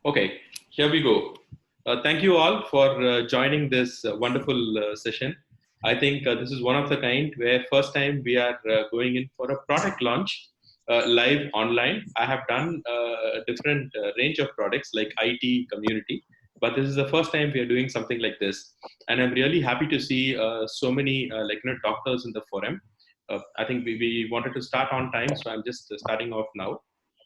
Okay, here we go. Thank you all for joining this wonderful session. I think this is one of the kind where first time we are going in for a product launch live online. I have done a different range of products like IT community, but this is the first time we are doing something like this, and I'm really happy to see so many doctors in the forum. I think we wanted to start on time, so I'm just starting off now,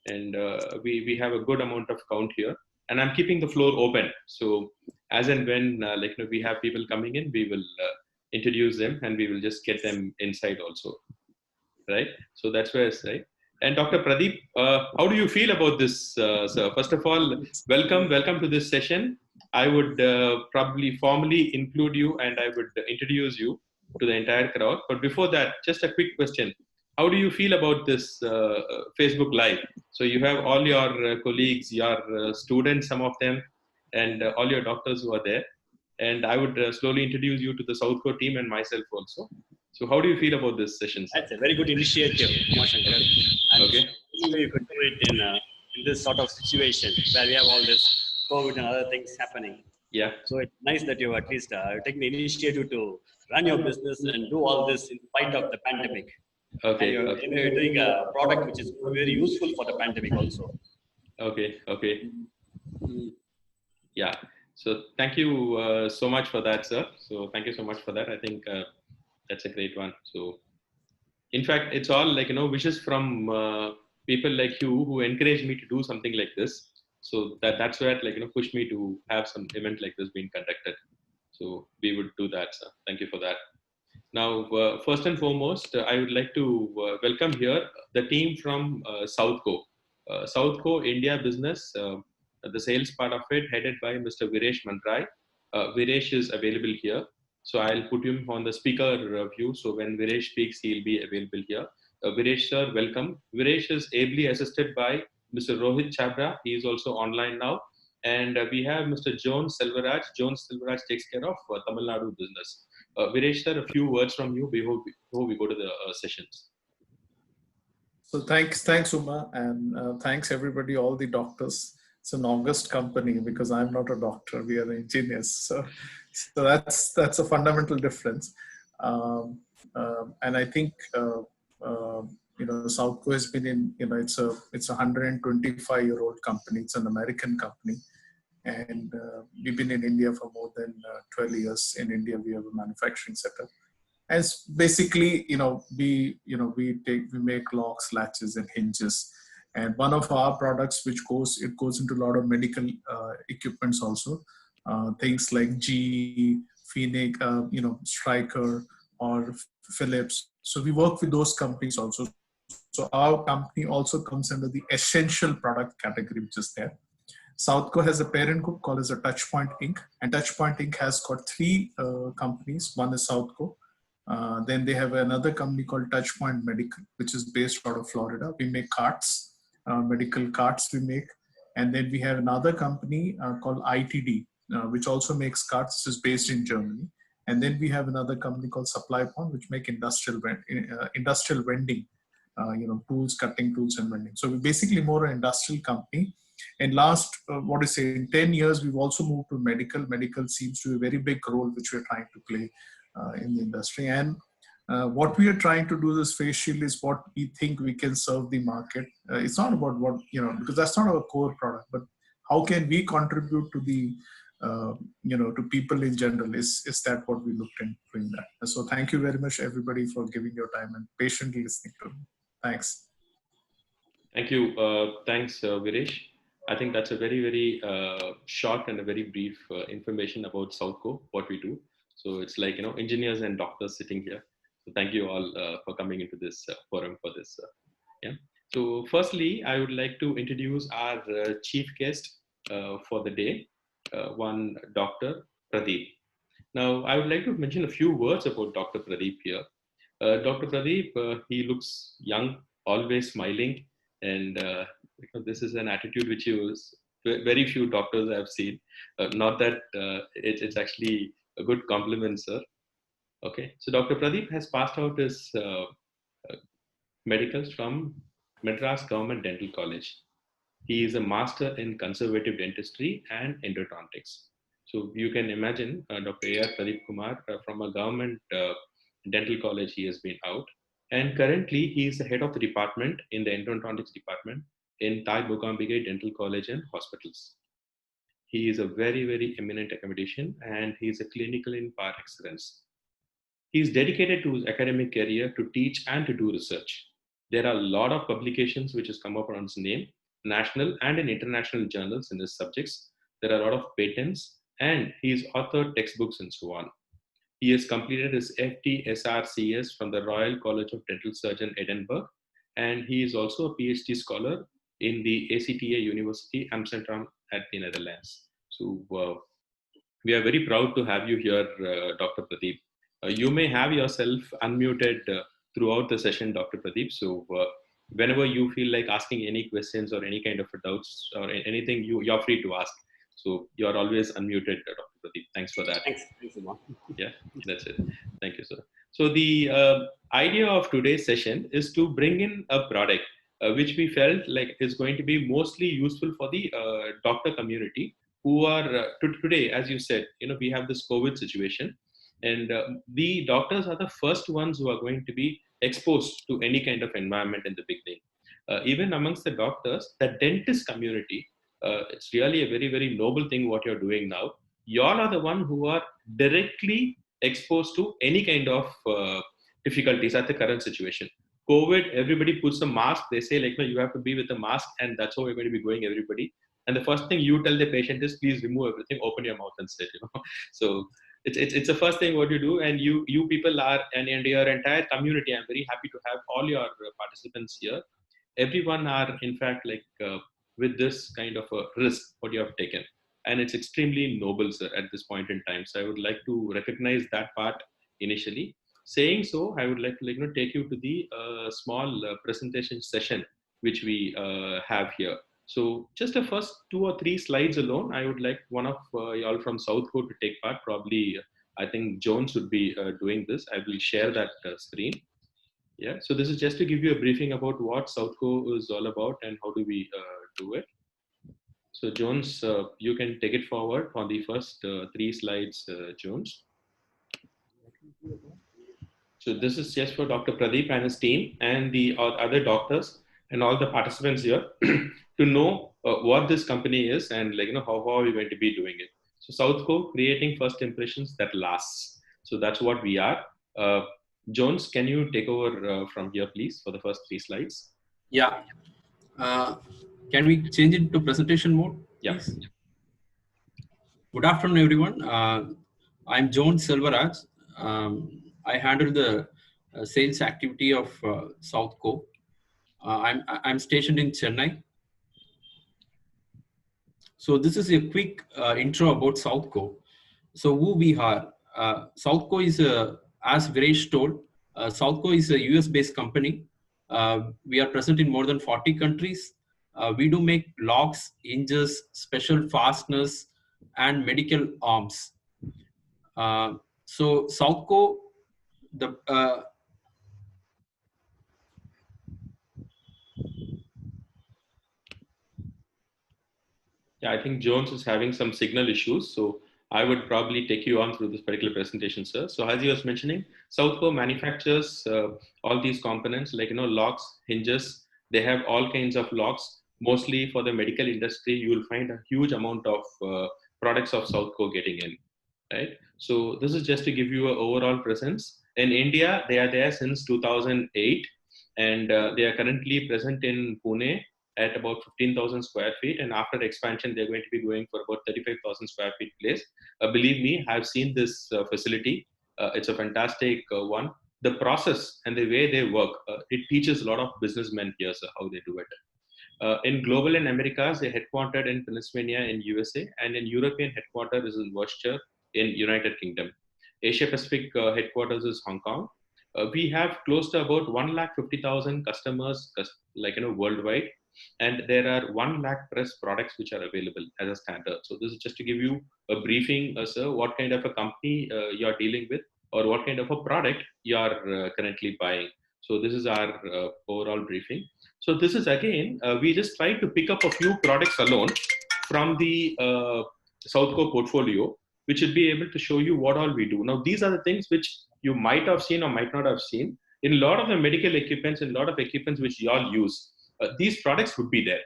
and we have a good amount of count here, and I'm keeping the floor open. So as and when we have people coming in, we will introduce them and we will just get them inside also, right? So that's where it's right. And Dr. Pradeep, how do you feel about this, sir? First of all, welcome to this session. I would probably formally include you and I would introduce you to the entire crowd. But before that, just a quick question. How do you feel about this Facebook Live? So you have all your colleagues, your students, some of them, and all your doctors who are there. And I would slowly introduce you to the Southco team and myself also. So how do you feel about this session, sir? That's a very good initiative, Shankar. And Okay. we could do it in this sort of situation where we have all this COVID and other things happening. Yeah. So it's nice that you at least taken the initiative to run your business and do all this in spite of the pandemic. Okay. And you're doing a product which is very useful for the pandemic also. Okay. Yeah. So thank you so much for that, sir. So thank you so much for that. I think that's a great one. So in fact, it's all wishes from people like you who encourage me to do something like this. So that's where pushed me to have some event like this being conducted. So we would do that, sir. Thank you for that. Now, first and foremost, I would like to welcome here the team from Southco. Southco India Business, the sales part of it, headed by Mr. Viresh Mandrai. Viresh is available here. So I'll put him on the speaker view. So when Viresh speaks, he'll be available here. Viresh, sir, welcome. Viresh is ably assisted by Mr. Rohit Chabra. He is also online now. And we have Mr. Jones Selvaraj. Jones Selvaraj takes care of Tamil Nadu business. Viresh, sir, a few words from you before we go to the sessions. So thanks, Uma, and thanks everybody, all the doctors. It's an august company because I'm not a doctor; we are engineers. So that's a fundamental difference. And I think Southco has been in it's a 125-year-old company. It's an American company. And we've been in India for more than 12 years. In India, we have a manufacturing setup. As basically, we make locks, latches, and hinges. And one of our products, which goes into a lot of medical equipments also, things like GE, Phoenix, Stryker, or Philips. So we work with those companies also. So our company also comes under the essential product category, which is there. Southco has a parent group called as a Touchpoint Inc. And Touchpoint Inc. has got three companies. One is Southco. Then they have another company called Touchpoint Medical, which is based out of Florida. We make carts, medical carts we make. And then we have another company called ITD, which also makes carts, which is based in Germany. And then we have another company called Supply Point, which make industrial vending, tools, cutting tools and vending. So we're basically more an industrial company. And last, in 10 years, we've also moved to medical. Medical seems to be a very big role which we're trying to play in the industry. And what we are trying to do this face shield is what we think we can serve the market. It's not about what, because that's not our core product, but how can we contribute to the, to people in general? Is that what we looked in doing that? So thank you very much, everybody, for giving your time and patiently listening to me. Thanks. Thank you. Thanks, Viresh. I think that's a very, very short and a very brief information about Southco, what we do. So it's like, engineers and doctors sitting here. So thank you all for coming into this forum for this. Yeah. So firstly, I would like to introduce our chief guest for the day, one Dr. Pradeep. Now, I would like to mention a few words about Dr. Pradeep here. Dr. Pradeep, he looks young, always smiling, and this is an attitude which very few doctors have seen. Not that it's actually a good compliment, sir. Okay, so Dr. Pradeep has passed out his medicals from Madras Government Dental College. He is a master in conservative dentistry and endodontics. So you can imagine Dr. A.R. Pradeep Kumar from a government dental college. He has been out, and currently he is the head of the department in the endodontics department in Thai Bokambige Dental College and Hospitals. He is a very eminent academician, and he is a clinical in par excellence. He is dedicated to his academic career to teach and to do research. There are a lot of publications which has come up on his name, national and in international journals in his subjects. There are a lot of patents, and he has authored textbooks and so on. He has completed his FTSRCS from the Royal College of Dental Surgeon, Edinburgh, and he is also a PhD scholar in the ACTA University Amsterdam at the Netherlands. So we are very proud to have you here, Dr. Pradeep. You may have yourself unmuted throughout the session, Dr. Pradeep. So whenever you feel like asking any questions or any kind of doubts or anything, you're free to ask. So you're always unmuted, Dr. Pradeep. Thanks for that. Thanks, Uma. Yeah, that's it. Thank you, sir. So the idea of today's session is to bring in a product which we felt like is going to be mostly useful for the doctor community who are today, as you said, we have this COVID situation, and the doctors are the first ones who are going to be exposed to any kind of environment in the beginning. Even amongst the doctors, the dentist community, it's really a very noble thing what you're doing now. Y'all are the one who are directly exposed to any kind of difficulties at the current situation. COVID, everybody puts a mask. They say like, no, you have to be with a mask, and that's how we're going to be going, everybody. And the first thing you tell the patient is, please remove everything, open your mouth and sit. So it's the first thing what you do, and you people are, and your entire community. I'm very happy to have all your participants here. Everyone are in fact like with this kind of a risk what you have taken, and it's extremely noble, sir, at this point in time. So I would like to recognize that part initially. Saying so, I would like to take you to the small presentation session which we have here. So just the first 2 or 3 slides alone, I would like one of y'all from Southco to take part. Probably, I think Jones would be doing this. I will share that screen. Yeah, so this is just to give you a briefing about what Southco is all about and how do we do it. So Jones, you can take it forward on the first 3 slides, Jones. So this is just for Dr. Pradeep and his team and the other doctors and all the participants here to know what this company is and how are we going to be doing it. So Southco, creating first impressions that lasts. So that's what we are. Jones, can you take over from here, please, for the first 3 slides? Yeah. Can we change it to presentation mode? Yes. Yeah. Good afternoon, everyone. I'm Jones Selvaraj. I handle the sales activity of Southco. I'm stationed in Chennai. So this is a quick intro about Southco. So who we are. Southco is, as Viresh told, Southco is a US-based company. We are present in more than 40 countries. We do make locks, hinges, special fasteners, and medical arms. So Southco, Yeah, I think Jones is having some signal issues, so I would probably take you on through this particular presentation, sir. So as he was mentioning, Southco manufactures all these components like, locks, hinges. They have all kinds of locks. Mostly for the medical industry, you will find a huge amount of products of Southco getting in, right? So this is just to give you an overall presence. In India, they are there since 2008, and they are currently present in Pune at about 15,000 square feet, and after expansion they're going to be going for about 35,000 square feet place. Believe me, I've seen this facility. It's a fantastic one. The process and the way they work, it teaches a lot of businessmen here, so how they do it. In global and Americas, they're headquartered in Pennsylvania in USA, and in European headquarters is in Worcester in United Kingdom. Asia Pacific headquarters is Hong Kong. We have close to about 150,000 customers, worldwide, and there are 1 lakh press products which are available as a standard. So this is just to give you a briefing, sir, what kind of a company you're dealing with or what kind of a product you are currently buying. So this is our overall briefing. So this is again, we just try to pick up a few products alone from the Southco portfolio, which will be able to show you what all we do. Now, these are the things which you might have seen or might not have seen. In a lot of the medical equipments and a lot of equipments which you all use, these products would be there.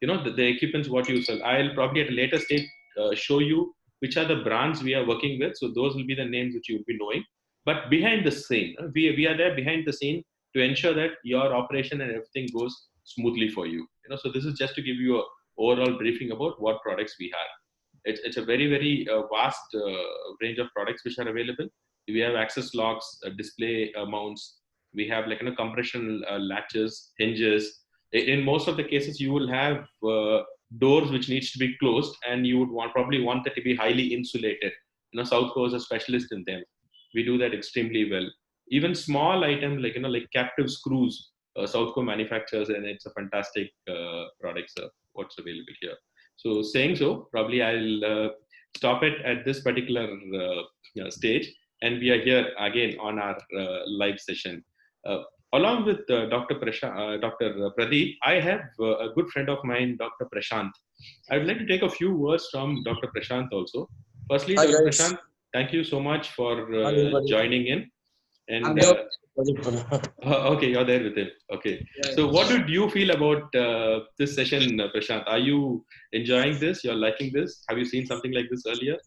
The equipments what you sell. I'll probably at a later stage show you which are the brands we are working with. So those will be the names which you will be knowing. But behind the scene, we are there behind the scene to ensure that your operation and everything goes smoothly for you. So this is just to give you a overall briefing about what products we have. It's a very, very vast range of products which are available. We have access locks, display mounts. We have compression latches, hinges. In most of the cases, you will have doors which needs to be closed, and you would probably want that to be highly insulated. Southco is a specialist in them. We do that extremely well. Even small items like captive screws, Southco manufactures, and it's a fantastic product, sir, what's available here. So saying so, probably I'll stop it at this particular stage, and we are here again on our live session. Along with Dr. Pradeep, I have a good friend of mine, Dr. Prashant. I would like to take a few words from Dr. Prashant also. Firstly, Hi, Dr. guys. Prashant, thank you so much for joining in. And I'm there. okay, you're there with him. Okay. Yeah. So what did you feel about this session, Prashant? Are you enjoying this? You're liking this? Have you seen something like this earlier?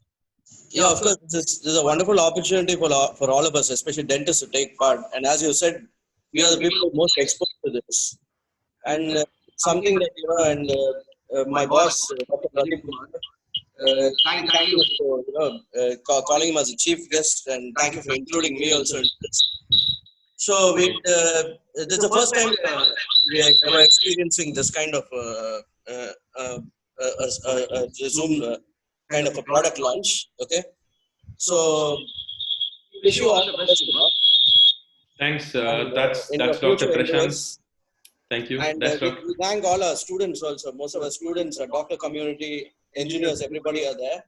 Yeah, of course. This is a wonderful opportunity for all of us, especially dentists, to take part. And as you said, we are the people most exposed to this. And something that, and my boss, Dr. Pradeep Kumar, thank you for calling him as a chief guest, and thank you for including me also in this. So this is the first time we are ever experiencing this kind of Zoom kind of a product launch. Okay, so wish you all the best, Thanks. and, That's in your Dr. future Prashant. endeavors. Thank you. And we thank all our students also. Most of our students, our doctor community, engineers, everybody are there.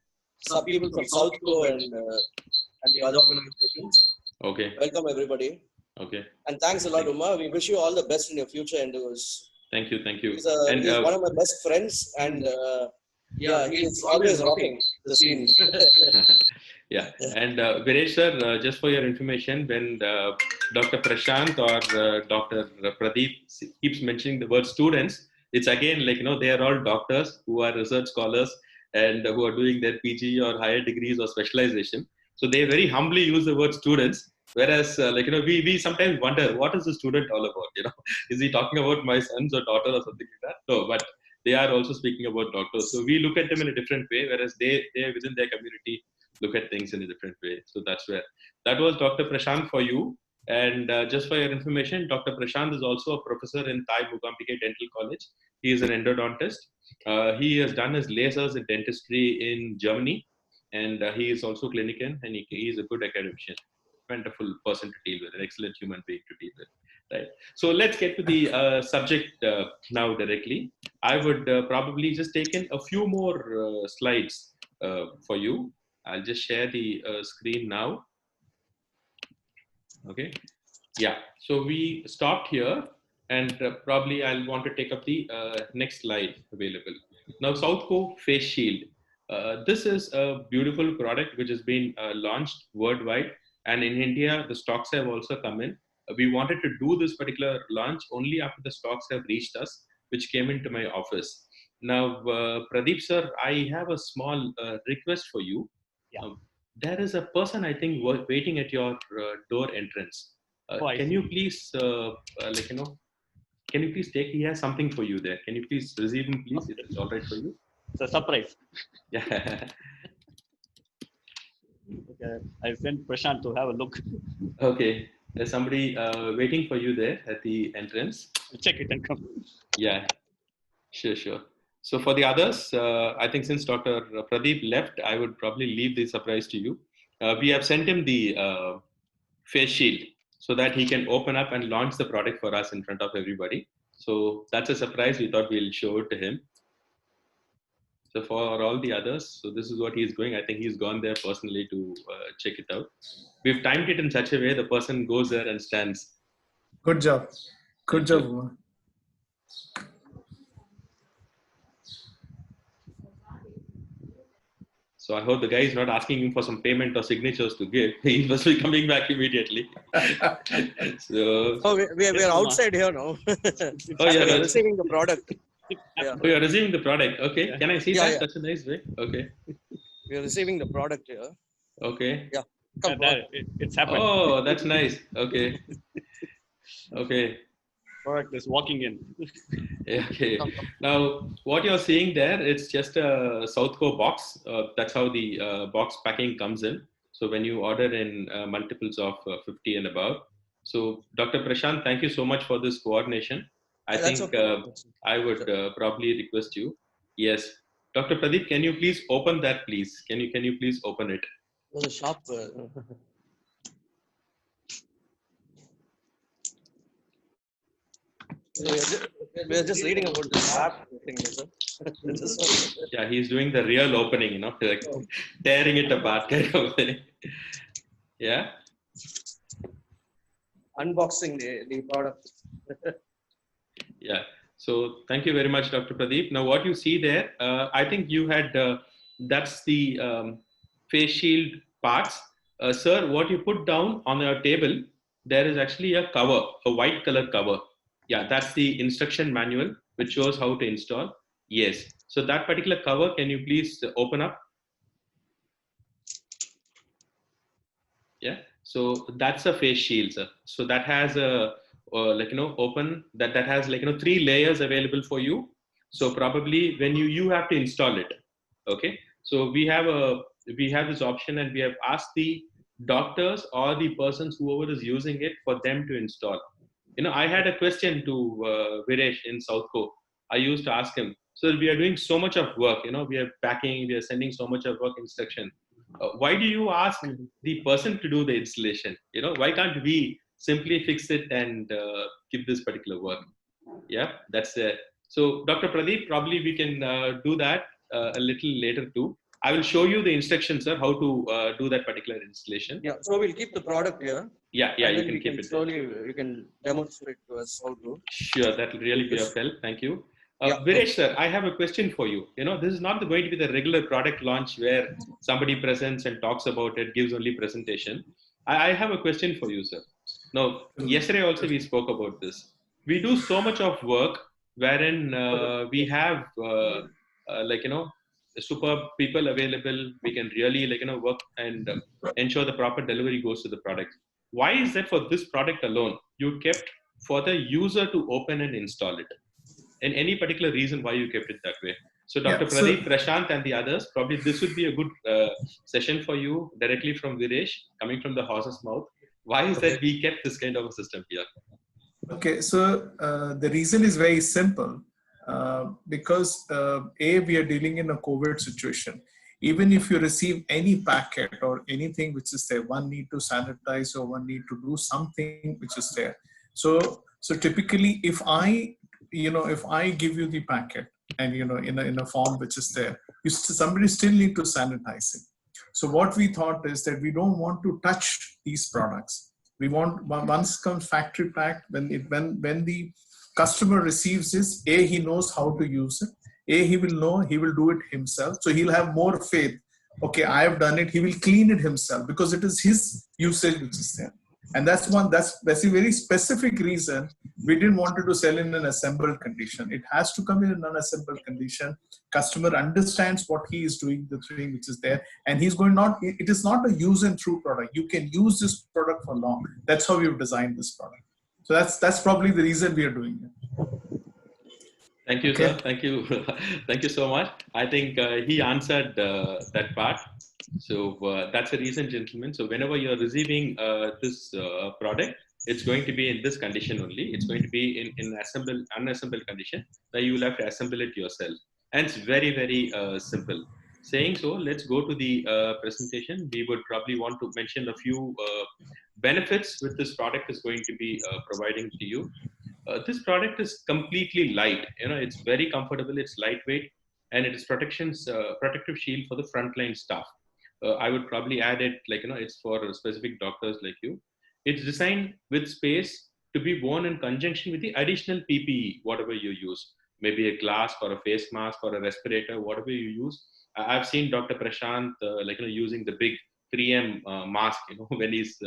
Some people from Southco and the other organizations. Okay. Welcome everybody. Okay. And thanks a lot, Uma. We wish you all the best in your future endeavors. Thank you. Thank you. He's one of my best friends, and he's always rocking the scene. Yeah. And Viresh sir, just for your information, when Dr. Prashant or Dr. Pradeep keeps mentioning the word students, it's again they are all doctors who are research scholars and who are doing their PG or higher degrees or specialization. So they very humbly use the word students. Whereas, we sometimes wonder, what is the student all about? Is he talking about my sons or daughter or something like that? No, but they are also speaking about doctors. So we look at them in a different way, whereas they within their community look at things in a different way. So that's where that was Dr. Prashant for you. And just for your information, Dr. Prashant is also a professor in Thai Mugambike Dental College. He is an endodontist. He has done his lasers in dentistry in Germany, and he is also clinician, and he is a good academician. Wonderful person to deal with, an excellent human being to deal with. Right. So let's get to the subject now directly. I would probably just take in a few more slides for you. I'll just share the screen now. Okay. Yeah. So we stopped here, and probably I'll want to take up the next slide available. Now, Southco Face Shield. This is a beautiful product which has been launched worldwide. And in India, the stocks have also come in. We wanted to do this particular launch only after the stocks have reached us, which came into my office. Now, Pradeep sir, I have a small request for you. Yeah. There is a person, I think, waiting at your door entrance. Can you please, can you please take, he has something for you there. Can you please receive him, please, if it's all right for you? It's a surprise. Yeah. Okay, I sent Prashant to have a look. Okay, there's somebody waiting for you there at the entrance. Check it and come. Yeah, sure. So for the others, I think since Dr. Pradeep left, I would probably leave the surprise to you. We have sent him the face shield so that he can open up and launch the product for us in front of everybody. So that's a surprise. We thought we'll show it to him. So for all the others, so this is what he's going. I think he's gone there personally to check it out. We've timed it in such a way the person goes there and stands. Good job. Good job. So I hope the guy is not asking him for some payment or signatures to give. He must be coming back immediately. So, Oh, we are outside here now. oh, yeah, We are that's, receiving the product. Yeah. oh, you're receiving the product. Okay. Yeah. Can I see Yeah, that? yeah. That's a nice way. Okay. We are receiving the product here. Okay. Yeah. Come on. It's happened. Oh, that's nice. Okay. Okay. Product is walking in. Okay. Come, come. Now, what you're seeing there, it's just a Southco box. That's how the box packing comes in. So when you order in multiples of 50 and above. So Dr. Prashant, thank you so much for this coordination. I That's think okay. I would probably request you. Yes. Dr. Pradeep, can you please open that, please? Can you please open it? There's a shop. We are just reading about the app thing, sir. Yeah, he's doing the real opening, like tearing it apart kind of thing. Yeah. Unboxing the product. Yeah. So thank you very much, Dr. Pradeep. Now, what you see there, I think you had, that's the face shield parts. Sir, what you put down on your table, there is actually a cover, a white color cover. Yeah, that's the instruction manual, which shows how to install. Yes. So that particular cover, can you please open up? Yeah. So that's a face shield, sir. So that has a open that has 3 layers available for you. So probably when you have to install it. Okay. So we have this option, and we have asked the doctors or the persons whoever is using it for them to install. I had a question to Viresh in Southco. I used to ask him, so we are doing so much of work, we are packing, we are sending so much of work instruction. Why do you ask the person to do the installation? Why can't we simply fix it and give this particular work? Yeah, that's it. So Dr. Pradeep, probably we can do that a little later too. I will show you the instructions, sir, how to do that particular installation. Yeah, so we'll keep the product here. Yeah, you can keep it slowly, you can demonstrate to us how to. Sure, that will really be of help. Thank you. Yeah. Viresh, sir, I have a question for you. This is not going to be the regular product launch where somebody presents and talks about it, gives only presentation. I have a question for you, sir. Now, yesterday also we spoke about this. We do so much of work wherein we have superb people available. We can really work and ensure the proper delivery goes to the product. Why is that for this product alone you kept for the user to open and install it? And any particular reason why you kept it that way? So Dr. Pradeep, Prashant and the others, probably this would be a good session for you directly from Viresh, coming from the horse's mouth. Why is that we kept this kind of a system here? Okay, so the reason is very simple. Because we are dealing in a COVID situation. Even if you receive any packet or anything which is there, one need to sanitize or one need to do something which is there. So typically, if I give you the packet and in a form which is there, somebody still need to sanitize it. So what we thought is that we don't want to touch these products. We want, once comes factory packed, when the customer receives this, he knows how to use it. He will know, he will do it himself. So he'll have more faith. Okay, I have done it. He will clean it himself because it is his usage which is there. And that's a very specific reason we didn't want it to sell in an assembled condition. It has to come in an unassembled condition. Customer understands what he is doing, the thing which is there, and it is not a use and through product. You can use this product for long. That's how we've designed this product. So that's probably the reason we are doing it. Thank you, sir. Thank you. Thank you so much. I think he answered that part. So that's the reason, gentlemen. So whenever you're receiving this product, it's going to be in this condition only. It's going to be in unassembled condition, where you will have to assemble it yourself. And it's very, very simple. Saying so, let's go to the presentation. We would probably want to mention a few benefits which this product is going to be providing to you. This product is completely light. It's very comfortable. It's lightweight, and it is protective shield for the frontline staff. I would probably add it it's for specific doctors like you. It's designed with space to be worn in conjunction with the additional PPE, whatever you use, maybe a glass or a face mask or a respirator, whatever you use. I've seen Dr. Prashant using the big 3M mask, when he's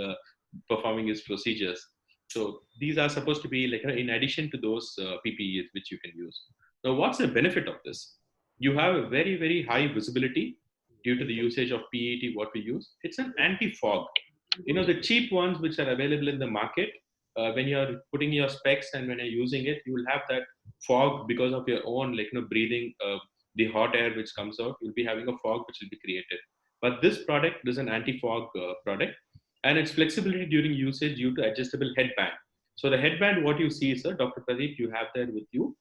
performing his procedures. So these are supposed to be in addition to those PPEs which you can use. Now, what's the benefit of this? You have a very, very high visibility due to the usage of PET, what we use. It's an anti-fog. The cheap ones which are available in the market, when you're putting your specs and when you're using it, you will have that fog because of your own, breathing the hot air which comes out. You'll be having a fog which will be created. But this product is an anti-fog product, and its flexibility during usage due to adjustable headband. So the headband, what you see, sir, Dr. Pradeep, you have there with you,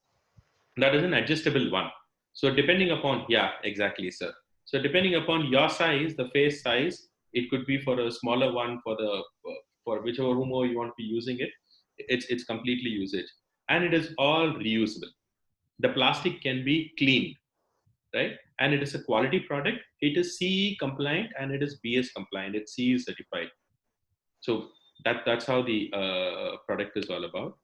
that is an adjustable one. So depending upon, yeah, exactly, sir. So depending upon your size, the face size, it could be for a smaller one for whichever whomever you want to be using it. It's completely usage, and it is all reusable. The plastic can be cleaned, right? And it is a quality product. It is CE compliant and it is BS compliant. It's CE certified. So that's how the product is all about.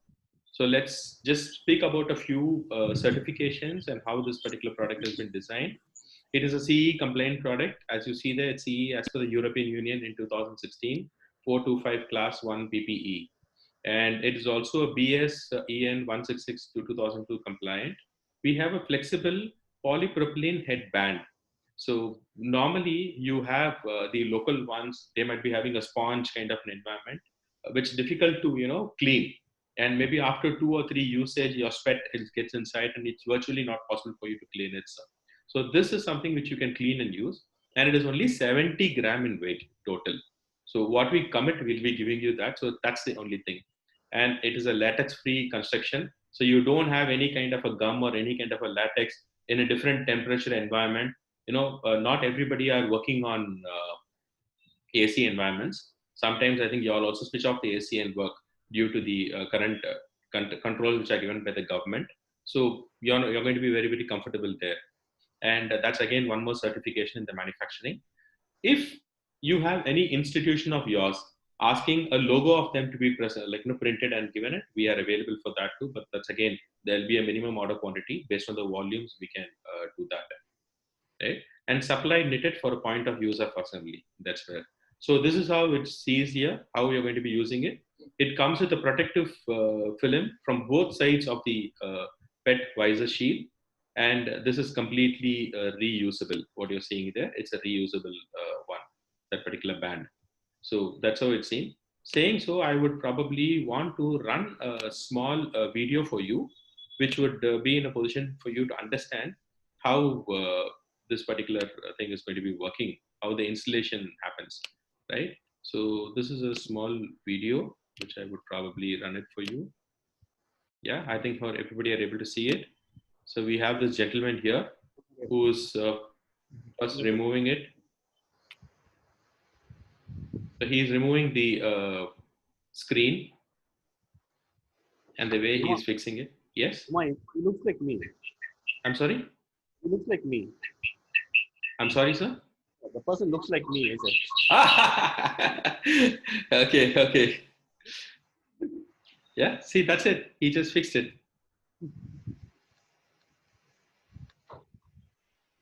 So let's just speak about a few certifications and how this particular product has been designed. It is a CE compliant product. As you see there, it's CE as per the European Union in 2016, 425 class 1 PPE. And it is also a BS EN 166 to 2002 compliant. We have a flexible polypropylene headband. So normally you have the local ones, they might be having a sponge kind of an environment, which is difficult to, clean. And maybe after 2 or 3 usage, your sweat gets inside and it's virtually not possible for you to clean it. So this is something which you can clean and use. And it is only 70 gram in weight total. So what we commit, we'll be giving you that. So that's the only thing. And it is a latex-free construction. So you don't have any kind of a gum or any kind of a latex in a different temperature environment. Not everybody are working on AC environments. Sometimes I think you all also switch off the AC and work due to the current controls which are given by the government. So you're going to be very, very comfortable there. And that's again one more certification in the manufacturing. If you have any institution of yours asking a logo of them to be printed and given it, we are available for that too. But that's again, there'll be a minimum order quantity based on the volumes we can do that. Right? And supply knitted for a point of use of assembly. That's where. So this is how it sees here, how you're going to be using it. It comes with a protective film from both sides of the PET visor shield. And this is completely reusable. What you're seeing there, it's a reusable one, that particular band. So that's how it's seen. Saying so, I would probably want to run a small video for you, which would be in a position for you to understand how this particular thing is going to be working, how the installation happens, right? So this is a small video, which I would probably run it for you. Yeah, I think for everybody are able to see it. So we have this gentleman here who's first removing it. So he's removing the screen and the way he's fixing it. Yes? He looks like me. I'm sorry? He looks like me. I'm sorry, sir? The person looks like me, is it? Okay. Yeah, see, that's it. He just fixed it.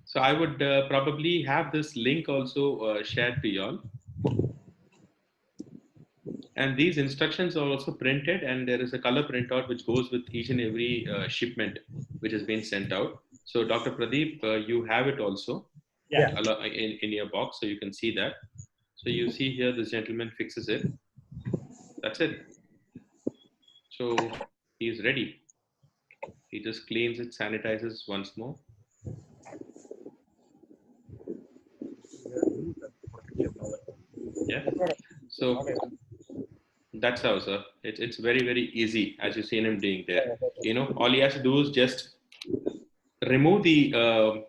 So I would probably have this link also shared to y'all. And these instructions are also printed, and there is a color printout which goes with each and every shipment which has been sent out. So Dr. Pradeep, you have it also in your box, so you can see that. So you see here, this gentleman fixes it. That's it. So he's ready. He just cleans it, sanitizes once more. Yeah. So that's how, sir. It's very, very easy, as you've seen him doing there. All he has to do is just remove the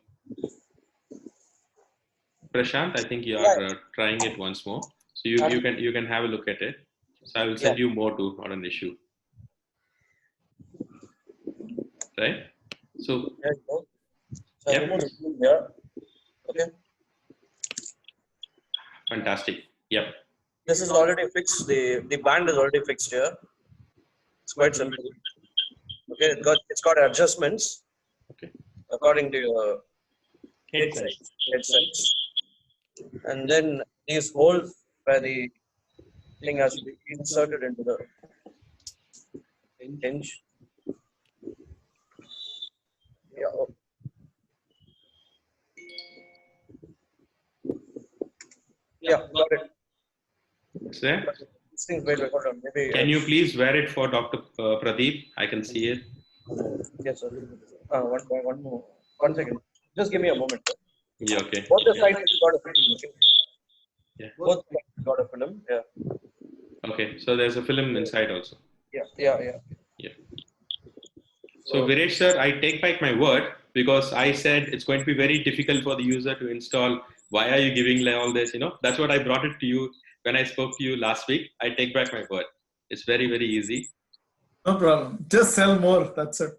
Prashant, I think you are trying it once more. So you can have a look at it. So I will send you more too, not an issue. Right? So here. Okay. Fantastic. Yep. This is already fixed. The band is already fixed here. It's quite simple. Okay, it's got adjustments. Okay. According to your Head size. And then these holes where the thing has to be inserted into the hinge. Yeah. Yeah, got it. It's there. This thing, wait, hold on. Maybe. Can you please wear it for Dr. Pradeep? I can see it. Yes, sir. One more. 1 second. Just give me a moment. Sir. Yeah, okay. Both the sides got a film. Okay? Yeah. Both sides got a film. Yeah. Okay, so there's a film inside also. Yeah. So Viresh sir, I take back my word because I said it's going to be very difficult for the user to install. Why are you giving all this? That's what I brought it to you when I spoke to you last week. I take back my word. It's very, very easy. No problem. Just sell more. That's it.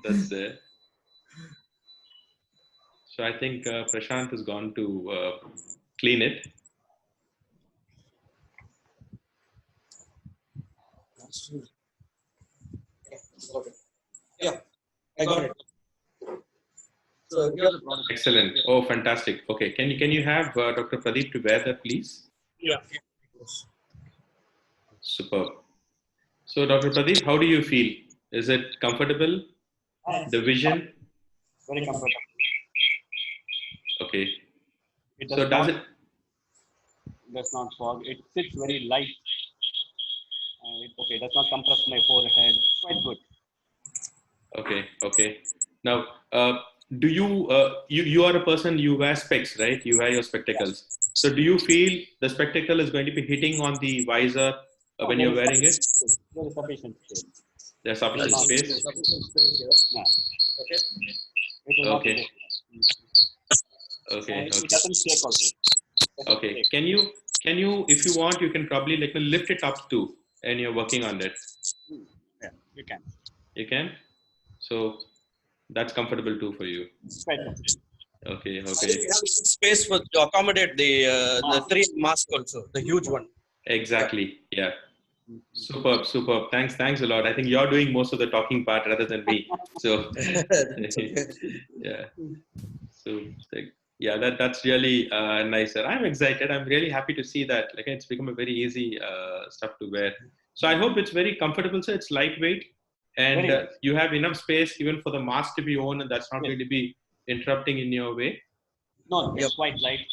That's it. So I think Prashant has gone to clean it. Yeah, I got it. So here's the product. Excellent. Oh, fantastic. Okay, can you have Dr. Pradeep to wear that, please? Yeah. Superb. So Dr. Pradeep, how do you feel? Is it comfortable? The vision? Very comfortable. Okay. It So does it? does not fog. It sits very light. It does not compress my forehead. Quite good. Okay. Now, do you are a person, you wear specs, right? You wear your spectacles. So do you feel the spectacle is going to be hitting on the visor when you're wearing it? There is sufficient space. There's sufficient space. Sufficient space here. Yeah. Okay. It will Okay. not Okay. It doesn't shake also. Okay. Can you, if you want, you can probably lift it up too, and you're working on it. Yeah, you can. You can. So that's comfortable too for you. Quite comfortable. Okay. I think we have space to accommodate the 3 mask also, the huge one. Exactly. Yeah. Superb. Thanks a lot. I think you're doing most of the talking part rather than me. So yeah. So yeah, that's really nice. Sir. I'm excited. I'm really happy to see that. It's become a very easy stuff to wear. So I hope it's very comfortable. So it's lightweight, and you have enough space even for the mask to be on, and that's not going to be interrupting in your way. No, it's quite light.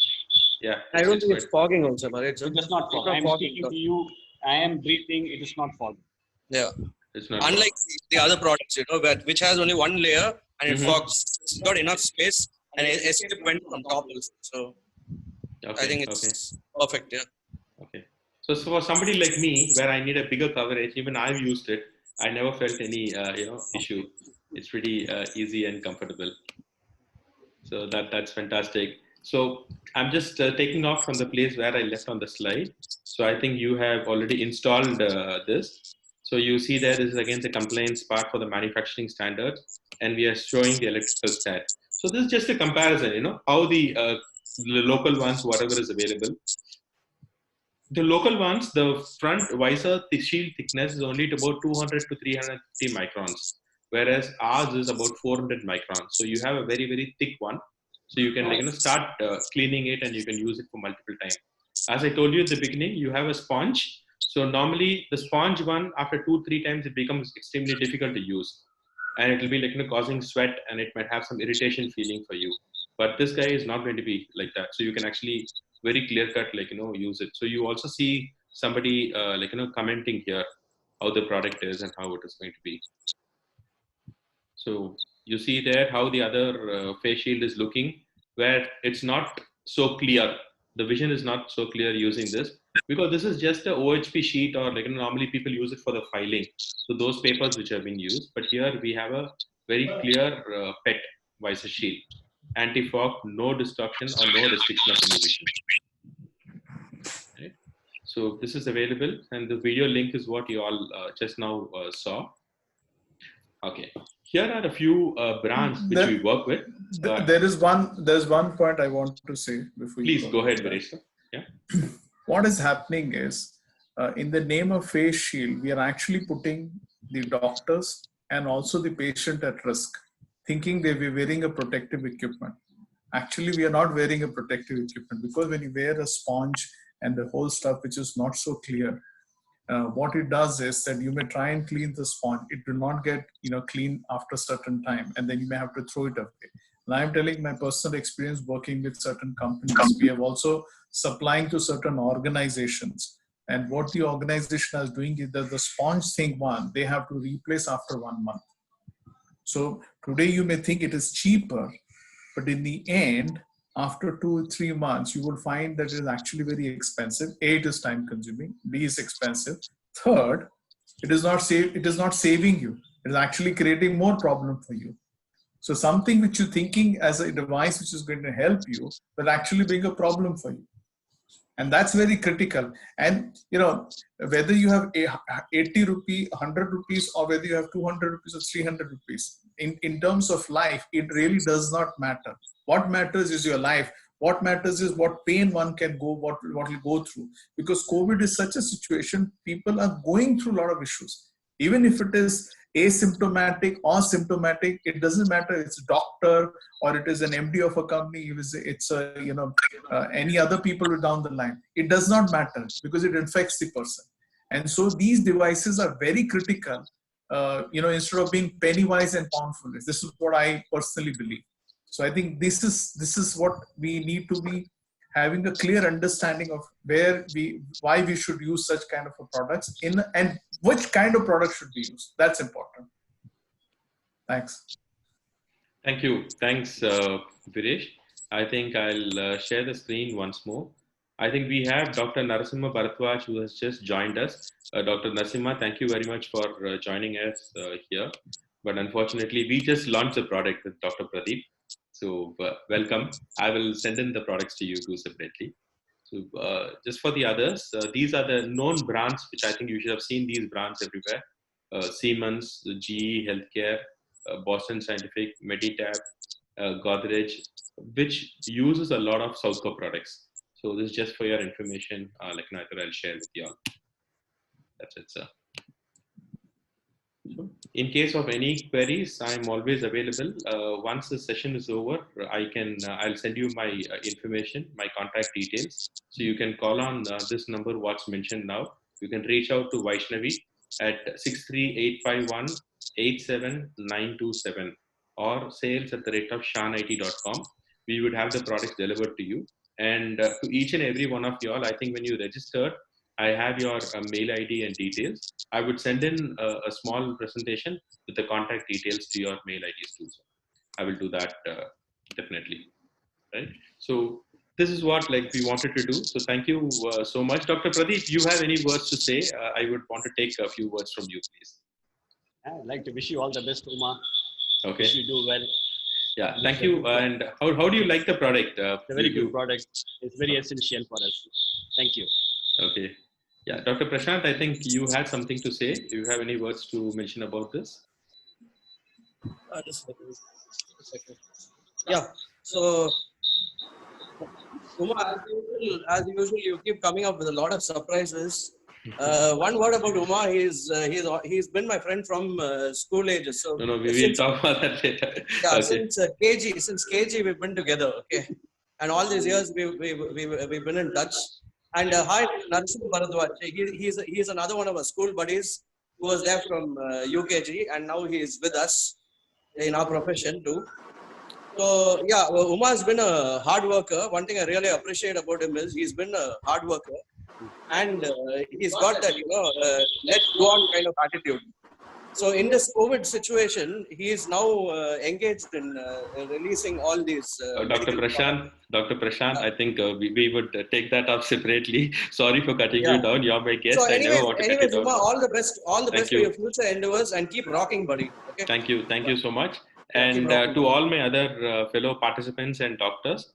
Yeah. I don't think it's fogging also, but It does not fog. I am speaking to you. I am breathing. It is not fogging. Yeah. It's not unlike the other products, which has only one layer and it fogs. It's got enough space and escape went on top also. So I think it's perfect. Yeah. Okay. So for somebody like me, where I need a bigger coverage, even I've used it. I never felt any issue. It's pretty easy and comfortable. So that's fantastic. So I'm just taking off from the place where I left on the slide. So I think you have already installed this. So you see there, this is again the compliance part for the manufacturing standards, and we are showing the electrical stat. So this is just a comparison, how the local ones, whatever is available. The local ones, the front visor, the shield thickness is only about 200 to 350 microns, whereas ours is about 400 microns. So you have a very, very thick one. So you can start cleaning it and you can use it for multiple times. As I told you at the beginning, you have a sponge. So normally the sponge one, after 2-3 times, it becomes extremely difficult to use. And it will be causing sweat and it might have some irritation feeling for you. But this guy is not going to be like that. So you can actually very clear cut, use it. So you also see somebody, commenting here how the product is and how it is going to be. So you see there how the other face shield is looking, where it's not so clear. The vision is not so clear using this because this is just a OHP sheet, or normally people use it for the filing. So those papers which have been used, but here we have a very clear PET visor shield, anti-fog, no distortion or no restriction of any vision. Right? So this is available, and the video link is what you all just now saw. Okay. Here are a few brands which we work with. There's one point I want to say before. Please go ahead, Viresh. Yeah. What is happening is in the name of face shield, we are actually putting the doctors and also the patient at risk, thinking they were wearing a protective equipment. Actually, we are not wearing a protective equipment, because when you wear a sponge and the whole stuff, which is not so clear, what it does is that you may try and clean the sponge. It will not get clean after a certain time, and then you may have to throw it away. And I'm telling my personal experience working with certain companies. We have also supplying to certain organizations. And what the organization is doing is that the sponge thing they have to replace after 1 month. So today you may think it is cheaper, but in the end, after 2 or 3 months, you will find that it is actually very expensive. A, it is time consuming. B, is expensive. Third, it is not saving you. It is actually creating more problem for you. So something which you're thinking as a device which is going to help you will actually bring a problem for you. And that's very critical. And whether you have 80 rupees, 100 rupees, or whether you have 200 rupees or 300 rupees, in terms of life, it really does not matter. What matters is your life. What matters is what pain one can go, what will go through. Because COVID is such a situation, people are going through a lot of issues. Even if it is asymptomatic or symptomatic, it doesn't matter. It's a doctor or it is an MD of a company. It's any other people down the line. It does not matter because it infects the person. And so these devices are very critical. Instead of being penny wise and pound foolish. This is what I personally believe. So I think this is what we need to be having a clear understanding of why we should use such kind of a products and which kind of product should be used. That's important. Thanks. Thank you. Thanks, Viresh. I think I'll share the screen once more. I think we have Dr. Narasimha Bharatwaj, who has just joined us. Dr. Narasimha, thank you very much for joining us here. But unfortunately, we just launched the product with Dr. Pradeep. So welcome. I will send in the products to you too separately. So just for the others, these are the known brands, which I think you should have seen these brands everywhere. Siemens, GE Healthcare, Boston Scientific, Meditab, Godrej, which uses a lot of Southco products. So this is just for your information, like I thought I'll share with you all. That's it, sir. So in case of any queries, I'm always available. Once the session is over, I'll send you my information, my contact details. So you can call on this number, what's mentioned now. You can reach out to Vaishnavi at 63851-87927 or sales@shanit.com. We would have the products delivered to you. And to each and every one of you all, I think when you registered, I have your mail ID and details. I would send in a small presentation with the contact details to your mail IDs too. So I will do that definitely. Right. So this is what we wanted to do. So thank you so much. Dr. Pradeep, you have any words to say? I would want to take a few words from you, please. I'd like to wish you all the best, Uma. Okay. Wish you do well. Yeah, thank you. And how do you like the product? It's a very good product. It's very essential for us. Thank you. Okay. Yeah, Dr. Prashant, I think you had something to say. Do you have any words to mention about this? Just a second. Yeah. So, Uma, as usual, you keep coming up with a lot of surprises. One word about Uma, he's been my friend from school ages. So no, we will talk about that later. Yeah, Okay. since KG we've been together. Okay, and all these years we've been in touch. And hi, Narasimha Bharatwaj. He's another one of our school buddies who was there from UKG, and now he is with us in our profession too. So yeah, Uma has been a hard worker. One thing I really appreciate about him is he's been a hard worker, and he's got that let's go on kind of attitude. So in this COVID situation, he is now engaged in releasing all these. Dr. Prashant, I think we would take that up separately. Sorry for cutting you down. You're my guest. So I never want to cut you down. Uma, all the best for your future endeavors, and keep rocking, buddy. Okay? Thank you so much. And to all my other fellow participants and doctors,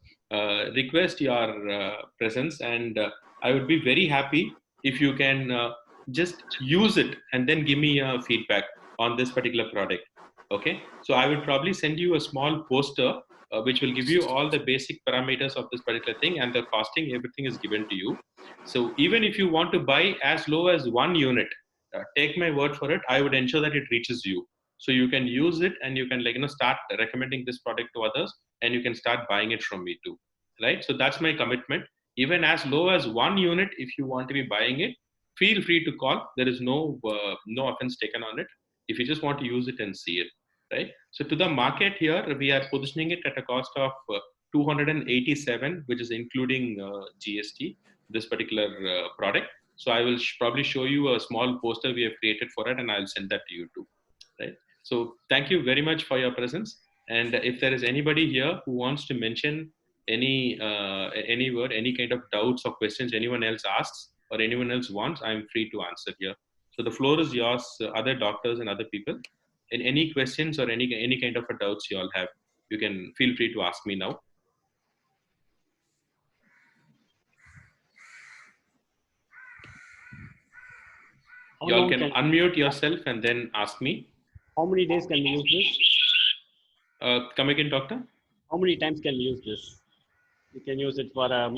request your presence, and I would be very happy if you can just use it and then give me feedback on this particular product. Okay, so I will probably send you a small poster which will give you all the basic parameters of this particular thing, and the costing, everything is given to you. So even if you want to buy as low as 1 unit, take my word for it, I would ensure that it reaches you. So you can use it and you can start recommending this product to others, and you can start buying it from me too, right? So that's my commitment. Even as low as 1 unit, if you want to be buying it, feel free to call. There is no offense taken on it. If you just want to use it and see it, right? So to the market here, we are positioning it at a cost of 287, which is including GST, this particular product. So I will probably show you a small poster we have created for it, and I'll send that to you too, right? So thank you very much for your presence. And if there is anybody here who wants to mention any word, any kind of doubts or questions anyone else asks or anyone else wants, I'm free to answer here. So the floor is yours, other doctors and other people. And any questions or any kind of a doubts you all have, you can feel free to ask me now. You all can unmute yourself and then ask me. How many days can we use this? Come again, doctor? How many times can we use this? You can use it for a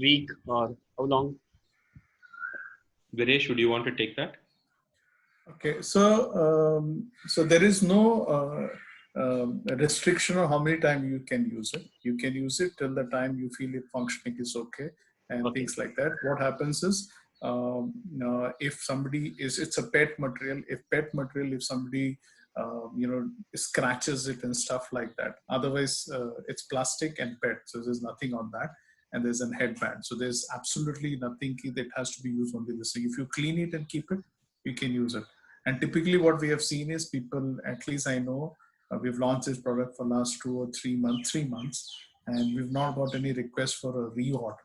week or how long? Viresh, would you want to take that? Okay, so there is no restriction on how many times you can use it. You can use it till the time you feel it functioning is okay and things like that. What happens is, if somebody it's a PET material. If somebody scratches it and stuff like that. Otherwise, it's plastic and PET, so there's nothing on that. And there's a headband, so there's absolutely nothing that has to be used only this. So if you clean it and keep it, you can use it. And typically what we have seen is people, at least I know, we've launched this product for last 2 or 3 months, and we've not got any request for a reorder.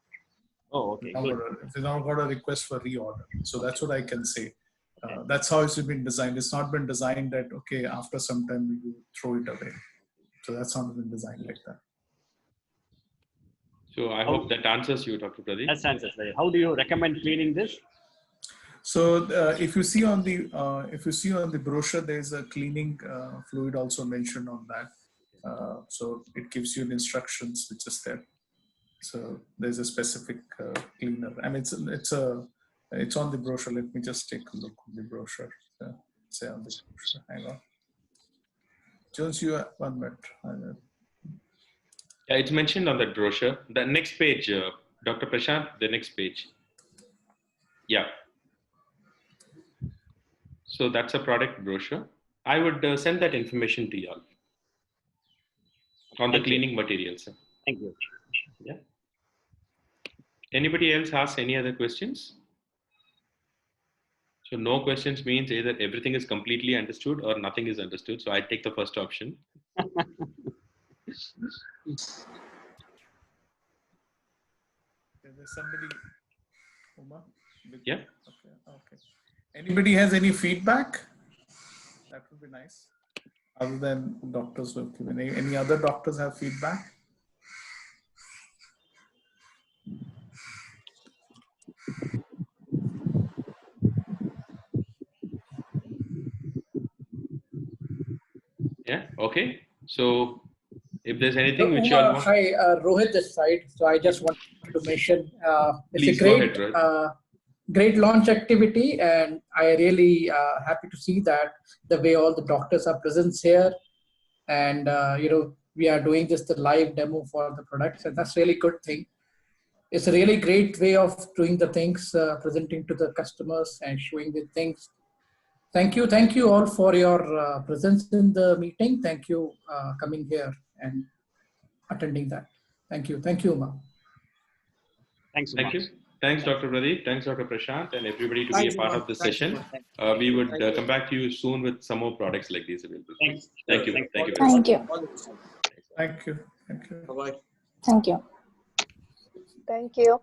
Oh, okay. We've not got a request for reorder. So that's what I can say. That's how it's been designed. It's not been designed that, okay, after some time you throw it away. So that's not been designed like that. So I hope that answers you, Dr. Pradeep. That answers. How do you recommend cleaning this? So if you see on the brochure, there's a cleaning fluid also mentioned on that. So it gives you the instructions which is there. So there's a specific cleaner, and it's on the brochure. Let me just take a look at the brochure. Say on the brochure. Hang on. Jones, you have 1 minute. Yeah, it's mentioned on that brochure. The next page, Dr. Prashant, the next page. Yeah. So that's a product brochure. I would send that information to you all on the cleaning materials. Thank you. Yeah. Anybody else ask any other questions? So no questions means either everything is completely understood or nothing is understood. So I take the first option. There's somebody. Uma? Yeah. Okay. Anybody has any feedback? That would be nice. Other than doctors who have given. Any other doctors have feedback? Yeah. Okay. So if there's anything which you all want. Hi, Rohit this side. So I just wanted to mention it's Please a great, go ahead, great launch activity, and I really happy to see that the way all the doctors are present here, and we are doing just the live demo for the products, and that's really good thing. It's a really great way of doing the things, presenting to the customers and showing the things. Thank you all for your presence in the meeting. Thank you coming here and attending that. Thank you, Uma. Thanks. Thank you. Thanks, Dr. Pradeep. Thanks, Dr. Prashant, and everybody to be a part of this session. We would come back to you soon with some more products like these available. Thanks. Thank you. Thank you. Thank you. Thank you. Bye-bye. Thank you. Thank you.